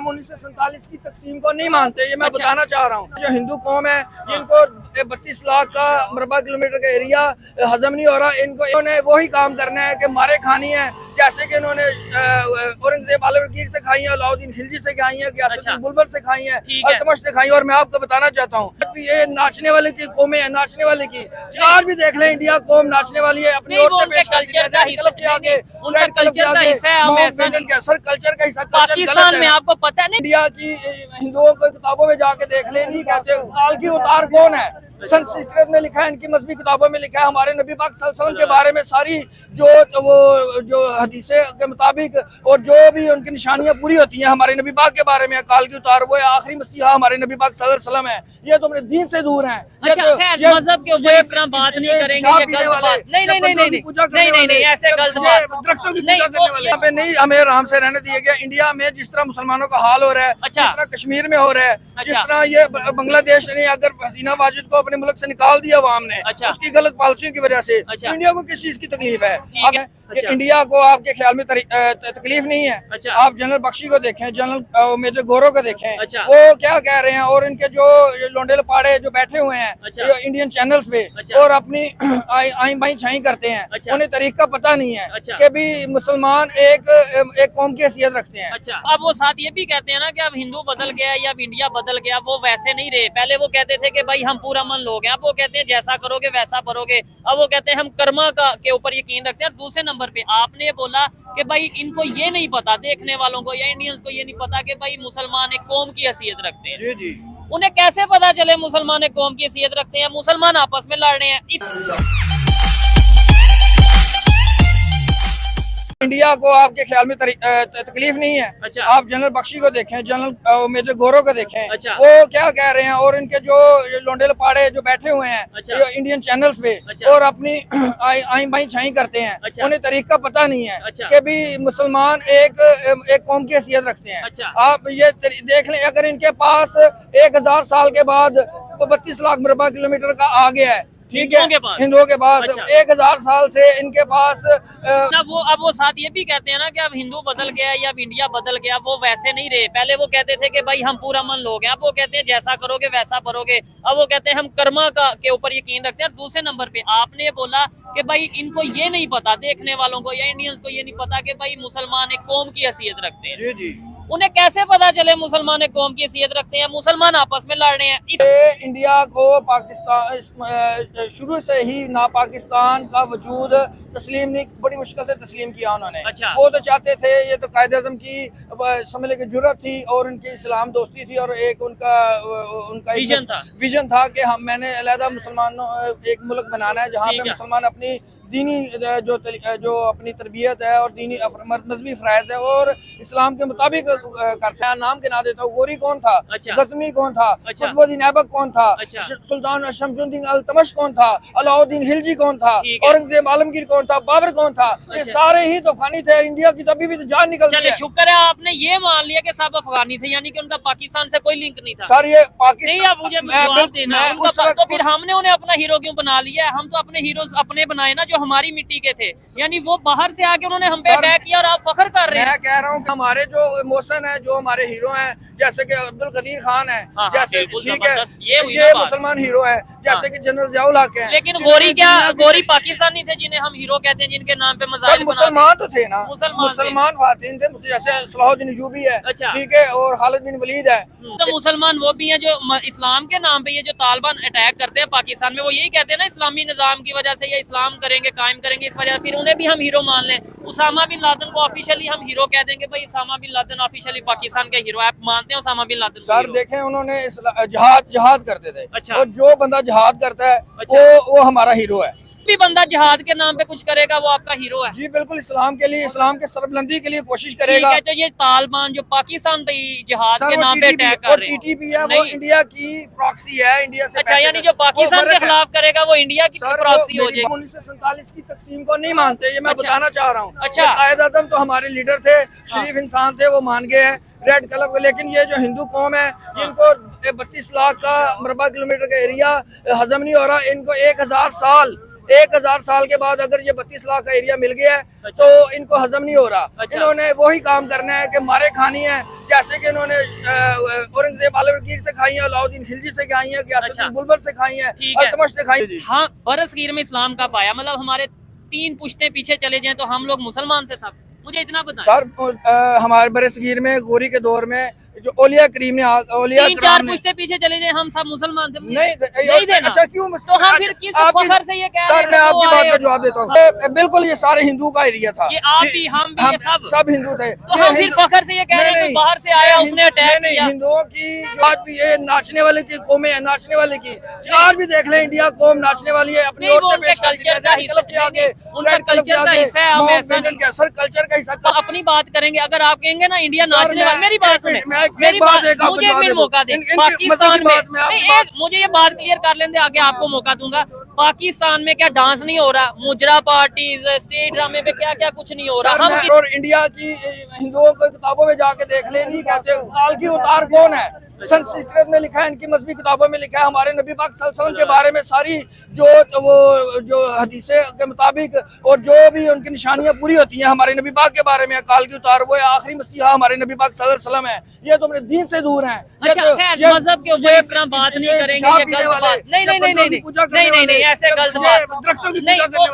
हम 1947 की तकसीम को नहीं मानते, ये मैं बताना चाह रहा हूँ। जो हिंदू कौम है जिनको 32 लाख का मरबा किलोमीटर का एरिया हजम नहीं हो रहा, इन्होंने वही काम करना है कि मारे खानी है, जैसे कि इन्होंने औरंगजेब आलमगीर से खाई है, अलाउद्दीन खिलजी से खाई है, गियासुद्दीन बुलबुल से खाई है, अल्तमश से खाई है। और मैं आपको बताना चाहता हूँ ये नाचने वाले की कौमें है, नाचने वाले की आज भी देख लें, इंडिया कौम नाचने वाली है, अपनी कल्चर का हिस्सा है। सर कल्चर का हिस्सा पाकिस्तान में आपको पता नहीं, इंडिया की हिंदुओं को किताबों में जाके देख ले, नहीं कहते काल की उतार कौन है, संस्कृत में लिखा है, इनकी मजहबी किताबों में लिखा है, हमारे नबी पाक सल्लल्लाहु अलैहि वसल्लम के बारे में सारी जो हदीसें के मुताबिक और जो भी उनकी निशानियां पूरी होती हैं हमारे नबी पाक के बारे में, काल की उतार वो है, आखिरी मसीहा हमारे नबी पाक सल्लल्लाहु अलैहि वसल्लम है। ये तो अपने दीन से दूर हैं। मजहब के ऊपर इस तरह बात नहीं करेंगे, ये गलत बात नहीं, ऐसे गलत बात दरख्तों की पूजा करने वाले यहाँ पे नहीं हमें आराम से रहने दिया गया। इंडिया में जिस तरह मुसलमानों का हाल हो रहा है, जिस तरह कश्मीर में हो रहा है, जिस तरह ये बांग्लादेश ने अगर हसीना वाजिद को अपने मुल्क से निकाल दिया अवाम ने उसकी गलत पॉलिसियों की वजह से, इंडिया को किस चीज की तकलीफ है? इंडिया को आपके ख्याल में तकलीफ नहीं है? आप जनरल बख्शी को देखें, जनरल मेजर गौरव को देखें, वो क्या कह रहे हैं, और इनके जो लोंडे लपाड़े जो बैठे हुए हैं इंडियन चैनल्स पे और अपनी आई बाई छाई करते हैं, उन्हें तरीक का पता नहीं है कि भी मुसलमान एक कौम की हैसियत रखते हैं। अब वो साथ ये भी कहते हैं ना कि अब हिंदू बदल गया या अब इंडिया बदल गया, वो वैसे नहीं रहे। पहले वो कहते थे कि भाई हम पूरा मन लोग हैं, अब वो कहते हैं जैसा करोगे वैसा भरोगे। अब वो कहते हैं हम कर्मा के ऊपर यकीन रखते हैं। और दूसरे नंबर पे आपने बोला कि भाई इनको ये नहीं पता, देखने वालों को या इंडियंस को ये नहीं पता कि भाई मुसलमान एक कौम की हैसियत रखते हैं। जी जी। उन्हें कैसे पता चले मुसलमान एक कौम की हैसियत रखते हैं? मुसलमान आपस में लड़ रहे हैं। इंडिया को आपके ख्याल में तकलीफ नहीं है? आप जनरल बख्शी को देखें, जनरल मेजर गौरव को देखें, वो क्या कह रहे हैं, और इनके जो लोंडे लपाड़े जो बैठे हुए हैं इंडियन चैनल्स पे और अपनी आई बाई छाई करते हैं, उन्हें तरीक का पता नहीं है कि भी मुसलमान एक कौम की हैसियत रखते हैं। आप ये देख लें, अगर इनके पास 1000 साल के बाद 32 लाख मरबा किलोमीटर का आ गया है, ठीक है, हिंदुओं के पास 1000 साल से इनके पास अब वो साथ ये भी कहते हैं ना कि अब हिंदू बदल गया या अब इंडिया बदल गया, वो वैसे नहीं रहे। पहले वो कहते थे कि भाई हम पूरा मन लोग हैं, अब वो कहते हैं जैसा करोगे वैसा भरोगे। अब वो कहते हैं हम कर्मा के ऊपर यकीन रखते हैं। और दूसरे नंबर पे आपने बोला कि भाई इनको ये नहीं पता, देखने वालों को या इंडियंस को ये नहीं पता कि भाई मुसलमान एक कौम की हैसियत रखते हैं। जी जी। उन्हें कैसे पता चले मुसलमान एक कौम की हैसियत रखते हैं? मुसलमान आपस में लड़ रहे हैं। इंडिया को पाकिस्तान शुरू से ही ना पाकिस्तान का वजूद तस्लीम नहीं, बड़ी मुश्किल से तस्लीम किया उन्होंने। वो तो चाहते थे, ये तो कायदे आज़म की समझने की जरूरत थी और उनकी इस्लाम दोस्ती थी, और एक उनका विजन था कि मैंने अलहदा मुसलमानों एक मुल्क बनाना है जहाँ पे मुसलमान अपनी दीनी जो अपनी तरबियत है और दीनी मजहबी फ़राइज़ है और इस्लाम के मुताबिक कर। नाम के ना देता हूँ, गोरी कौन था, गजनी कौन था, कुतुबुद्दीन ऐबक कौन था, सुल्तान शमसुद्दीन अल्तमश कौन था, अलाउद्दीन खिलजी कौन था, औरंगजेब आलमगीर कौन था, बाबर कौन था, ये सारे ही तो अफगानी थे। इंडिया की तभी भी तो जान निकल गई। शुक्र है आपने ये मान लिया कि सब अफगानी थे, यानी कि उनका पाकिस्तान से कोई लिंक नहीं था। सर ये पाकिस्तान, तो फिर हमने उन्हें अपना हीरो क्यों बना लिया? हम तो अपने हीरो अपने बनाए ना जो हमारी मिट्टी के थे, यानी वो बाहर से आके उन्होंने हम पे अटैक किया और आप फख्र कर रहे हैं। मैं कह रहा हूँ हमारे जो इमोशन है, जो हमारे हीरो हैं, जैसे कि अब्दुल कदीर खान है, जैसे ठीक है, ये मुसलमान हीरो है, जैसे कि जनरल ज़ियाउल हक है। लेकिन गोरी पाकिस्तानी थे जिन्हें हम हीरो कहते हैं, जिनके नाम पे मज़ाहिर मुसलमान तो थे ना, मुसलमान ख्वातीन थे, जैसे सलाहुद्दीन अय्यूबी है, ठीक है, और खालिद बिन वलीद है। तो मुसलमान वो भी हैं जो इस्लाम के नाम पे ये जो तालिबान अटैक करते हैं पाकिस्तान में, वो यही कहते हैं ना इस्लामी निज़ाम की वजह से ये इस्लाम करेंगे, कायम करेंगे, इस वजह फिर उन्हें भी हम हीरो मान लें। उसामा बिन लादेन को ऑफिशियली हम हीरो कह देंगे, भाई Osama bin Laden officially Pakistan के हीरो। आप मानते हैं उसामा बिन लादेन? सर देखें, उन्होंने जहाद करते थे, और जो बंदा जहाद करता है वो हमारा हीरो है। भी बंदा जिहाद के नाम पे कुछ करेगा वो आपका हीरो है? जी बिल्कुल, इस्लाम के लिए, इस्लाम के सरबलंदी के लिए कोशिश करेगा। तो ये तालिबान जो पाकिस्तान पे जिहाद के नाम पे अटैक कर रहे हैं, टीटीपी है, वो इंडिया की प्रॉक्सी है, इंडिया से। अच्छा, यानी जो पाकिस्तान के खिलाफ करेगा वो इंडिया की प्रॉक्सी हो जाएगी। 1947 की तकसीम को नहीं मानते, ये मैं बताना चाह रहा हूँ। अच्छा, कायदे आज़म तो हमारे लीडर थे, शरीफ इंसान थे, वो मान गए हैं रेड कलर को। लेकिन ये जो हिंदू कौम है जिनको 32 लाख का मरबा किलोमीटर का एरिया हजम नहीं हो रहा, इनको 1000 साल 1000 साल के बाद अगर ये 32 लाख का एरिया मिल गया है तो इनको हजम नहीं हो रहा। इन्होंने वही काम करना है कि मारे खानी है, जैसे कि इन्होंने औरंगजेब आलमगीर से खाई है, अलाउद्दीन खिलजी से खाई है, गियासुद्दीन बुलबुल से खाई है, अल्तमश से खाई है। हाँ, बरसगीर में इस्लाम का पाया, मतलब हमारे 3 पुश्ते पीछे चले जाएं तो हम लोग मुसलमान थे सब, मुझे इतना पता है। सर हमारे बरसगीर में गोरी के दौर में जो औलिया करीम ने औलिया 3-4 पुश्ते पीछे चले जाए हम सब मुसलमान थे, नहीं देना। अच्छा क्यों? तो हम फिर किस फखर से ये कह रहे हैं? सर मैं आपकी बात का जवाब देता हूँ, बिल्कुल ये सारे हिंदू का एरिया था, ये आप भी हम भी सब हिंदू थे। तो हम फिर फखर से ये कह रहे हैं कि बाहर से आया उसने अटैक किया। हिंदुओं की आज भी ये नाचने वाले की कौमें है, नाचने वाले की आज भी देख लें, इंडिया कौम नाचने वाली है अपनी कल्चर का हिस्सा, उनका कल्चर का हिस्सा है, हम ऐसा नहीं। सर कल्चर का हिस्सा अपनी बात करेंगे, अगर आप कहेंगे ना इंडिया नाचने वाली, मेरी बात सुने, मेरी बात, मुझे फिर मौका दे। पाकिस्तान में मुझे ये बात क्लियर कर लेने, आगे आपको मौका दूंगा। पाकिस्तान में क्या डांस नहीं हो रहा? मुजरा पार्टीज, स्टेट ड्रामे पे क्या क्या कुछ नहीं हो रहा? हम और इंडिया की हिंदुओं को किताबों में जाके देख लें, नहीं कहते काल की उतार कौन है, संस्कृत में लिखा है, इनकी मजहबी किताबों में लिखा है, हमारे नबी पाक सल्लल्लाहु अलैहि वसल्लम के बारे में सारी जो हदीसें के मुताबिक और जो भी उनकी निशानियां पूरी होती हैं हमारे नबी पाक के बारे में, काल की उतार वो आखिरी मसीहा हमारे नबी पाक सल्लल्लाहु अलैहि वसल्लम है। ये तो अपने दीन से दूर हैं। अच्छा खैर, मजहब के ऊपर इस तरह बात नहीं करेंगे, ये गलत बात। नहीं, ऐसे गलत बात नहीं।